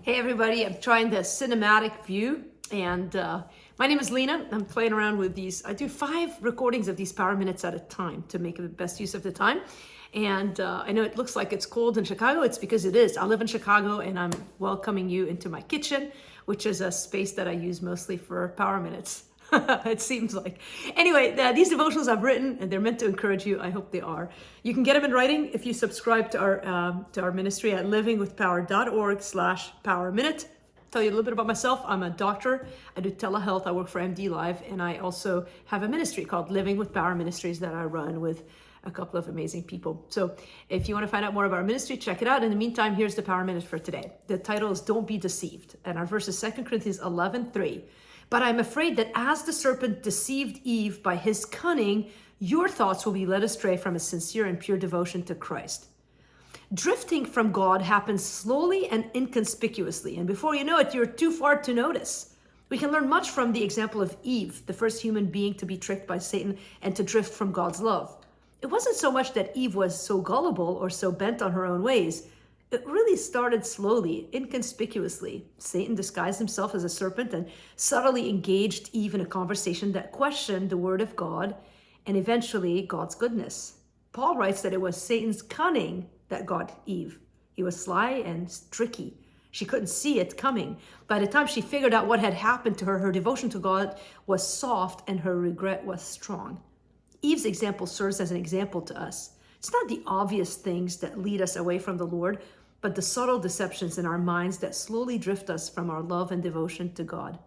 Hey everybody, I'm trying the cinematic view and my name is Lina. I'm playing around with these. I do 5 recordings of these power minutes at a time to make the best use of the time. And I know it looks like it's cold in Chicago. It's because it is. I live in Chicago and I'm welcoming you into my kitchen, which is a space that I use mostly for power minutes. It seems like. Anyway, these devotionals I've written, and they're meant to encourage you. I hope they are. You can get them in writing if you subscribe to our ministry at livingwithpower.org/power minute. Tell you a little bit about myself. I'm a doctor. I do telehealth. I work for MD Live, and I also have a ministry called Living with Power Ministries that I run with a couple of amazing people. So if you want to find out more about our ministry, check it out. In the meantime, here's the power minute for today. The title is Don't Be Deceived. And our verse is 2 Corinthians 11:3. But I'm afraid that as the serpent deceived Eve by his cunning, your thoughts will be led astray from a sincere and pure devotion to Christ. Drifting from God happens slowly and inconspicuously. And before you know it, you're too far to notice. We can learn much from the example of Eve, the first human being to be tricked by Satan and to drift from God's love. It wasn't so much that Eve was so gullible or so bent on her own ways. It really started slowly, inconspicuously. Satan disguised himself as a serpent and subtly engaged Eve in a conversation that questioned the word of God and eventually God's goodness. Paul writes that it was Satan's cunning that got Eve. He was sly and tricky. She couldn't see it coming. By the time she figured out what had happened to her, her devotion to God was soft and her regret was strong. Eve's example serves as an example to us. It's not the obvious things that lead us away from the Lord, but the subtle deceptions in our minds that slowly drift us from our love and devotion to God.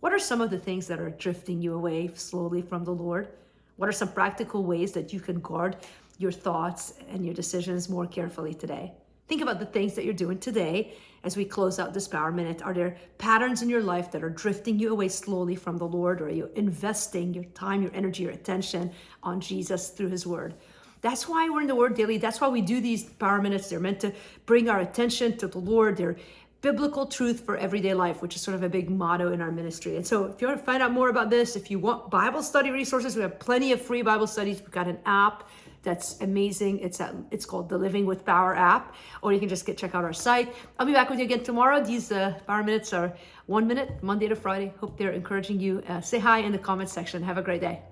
What are some of the things that are drifting you away slowly from the Lord? What are some practical ways that you can guard your thoughts and your decisions more carefully today? Think about the things that you're doing today as we close out this power minute. Are there patterns in your life that are drifting you away slowly from the Lord? Or are you investing your time, your energy, your attention on Jesus through his word? That's why we're in the Word daily. That's why we do these power minutes. They're meant to bring our attention to the Lord. They're biblical truth for everyday life, which is sort of a big motto in our ministry. And so if you want to find out more about this, if you want Bible study resources, we have plenty of free Bible studies. We've got an app that's amazing. It's called the Living with Power app, or you can just check out our site. I'll be back with you again tomorrow. These power minutes are 1 minute, Monday to Friday. Hope they're encouraging you. Say hi in the comments section. Have a great day.